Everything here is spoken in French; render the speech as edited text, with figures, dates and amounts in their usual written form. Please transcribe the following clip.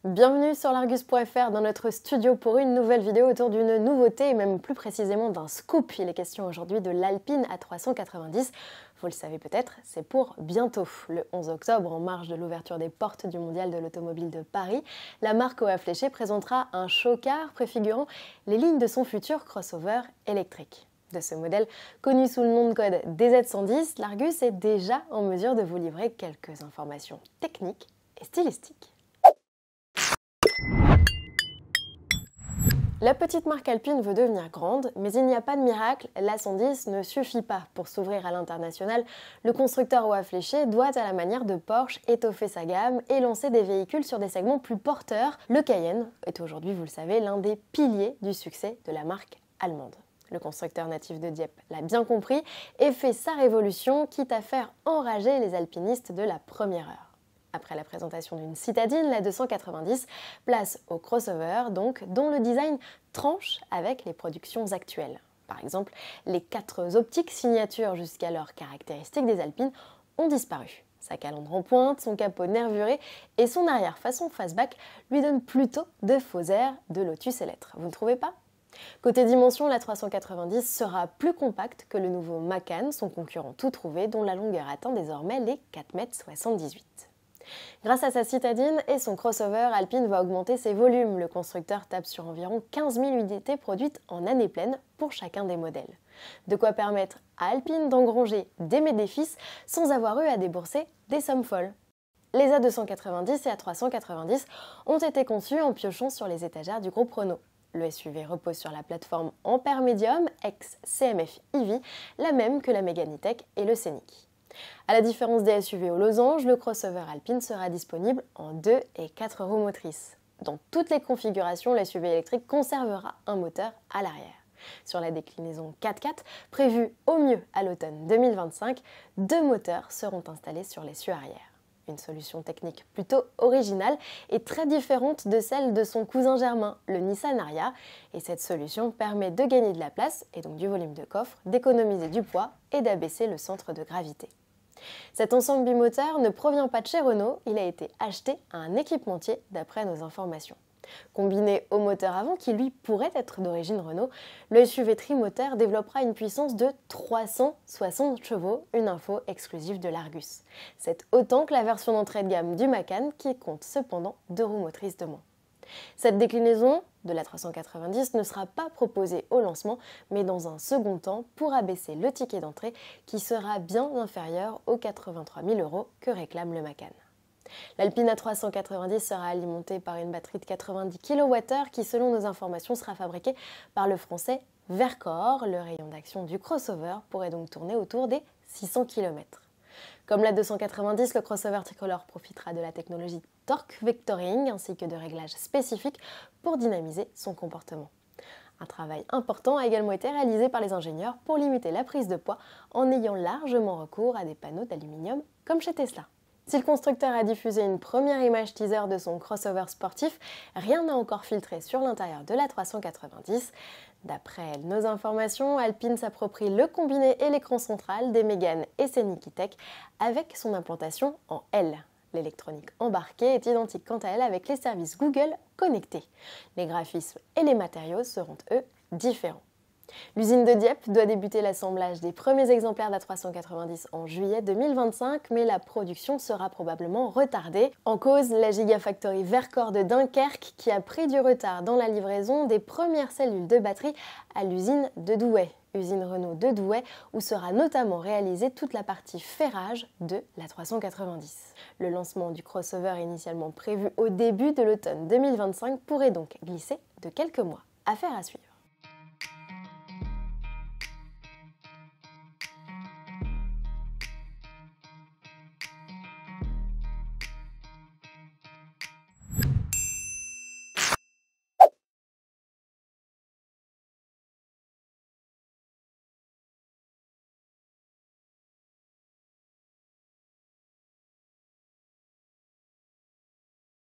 Bienvenue sur l'Argus.fr dans notre studio pour une nouvelle vidéo autour d'une nouveauté et même plus précisément d'un scoop. Il est question aujourd'hui de l'Alpine A390. Vous le savez peut-être, c'est pour bientôt. Le 11 octobre, en marge de l'ouverture des portes du Mondial de l'Automobile de Paris, la marque Haut à Fléché présentera un show-car préfigurant les lignes de son futur crossover électrique. De ce modèle, connu sous le nom de code DZ110, l'Argus est déjà en mesure de vous livrer quelques informations techniques et stylistiques. La petite marque Alpine veut devenir grande, mais il n'y a pas de miracle, l'A110 ne suffit pas. Pour s'ouvrir à l'international, le constructeur Haut à Fléché doit, à la manière de Porsche, étoffer sa gamme et lancer des véhicules sur des segments plus porteurs. Le Cayenne est aujourd'hui, vous le savez, l'un des piliers du succès de la marque allemande. Le constructeur natif de Dieppe l'a bien compris et fait sa révolution, quitte à faire enrager les alpinistes de la première heure. Après la présentation d'une citadine, la 290 place au crossover, donc, dont le design tranche avec les productions actuelles. Par exemple, les 4 optiques signatures jusqu'alors caractéristiques des Alpines ont disparu. Sa calandre en pointe, son capot nervuré et son arrière façon fastback lui donnent plutôt de faux airs de Lotus Eletre. Vous ne trouvez pas ? Côté dimension, la 390 sera plus compacte que le nouveau Macan, son concurrent tout trouvé, dont la longueur atteint désormais les 4,78 m. Grâce à sa citadine et son crossover, Alpine va augmenter ses volumes. Le constructeur tape sur environ 15 000 unités produites en année pleine pour chacun des modèles. De quoi permettre à Alpine d'engranger des bénéfices sans avoir eu à débourser des sommes folles. Les A290 et A390 ont été conçus en piochant sur les étagères du groupe Renault. Le SUV repose sur la plateforme Ampere Medium, ex-CMF EV, la même que la Mégane E-Tech et le Scénic. À la différence des SUV aux losanges, le crossover Alpine sera disponible en 2 et 4 roues motrices. Dans toutes les configurations, le SUV électrique conservera un moteur à l'arrière. Sur la déclinaison 4x4, prévue au mieux à l'automne 2025, 2 moteurs seront installés sur l'essieu arrière. Une solution technique plutôt originale et très différente de celle de son cousin germain, le Nissan Ariya. Et cette solution permet de gagner de la place et donc du volume de coffre, d'économiser du poids et d'abaisser le centre de gravité. Cet ensemble bimoteur ne provient pas de chez Renault, il a été acheté à un équipementier d'après nos informations. Combiné au moteur avant, qui lui pourrait être d'origine Renault, le SUV trimoteur développera une puissance de 360 chevaux, une info exclusive de l'Argus. C'est autant que la version d'entrée de gamme du Macan, qui compte cependant 2 roues motrices de moins. Cette déclinaison de la 390 ne sera pas proposée au lancement, mais dans un second temps pour abaisser le ticket d'entrée qui sera bien inférieur aux 83 000 € que réclame le Macan. L'Alpine A390 sera alimentée par une batterie de 90 kWh qui, selon nos informations, sera fabriquée par le français Verkor. Le rayon d'action du crossover pourrait donc tourner autour des 600 km. Comme la 290, le crossover tricolore profitera de la technologie Torque Vectoring ainsi que de réglages spécifiques pour dynamiser son comportement. Un travail important a également été réalisé par les ingénieurs pour limiter la prise de poids en ayant largement recours à des panneaux d'aluminium comme chez Tesla. Si le constructeur a diffusé une première image teaser de son crossover sportif, rien n'a encore filtré sur l'intérieur de la 390. D'après nos informations, Alpine s'approprie le combiné et l'écran central des Mégane et Scénic E-Tech avec son implantation en L. L'électronique embarquée est identique quant à elle avec les services Google connectés. Les graphismes et les matériaux seront eux différents. L'usine de Dieppe doit débuter l'assemblage des premiers exemplaires d'A390 en juillet 2025, mais la production sera probablement retardée. En cause, la Gigafactory Verkor de Dunkerque qui a pris du retard dans la livraison des premières cellules de batterie à l'usine de Douai, usine Renault de Douai, où sera notamment réalisée toute la partie ferrage de la 390. Le lancement du crossover initialement prévu au début de l'automne 2025 pourrait donc glisser de quelques mois. Affaire à suivre.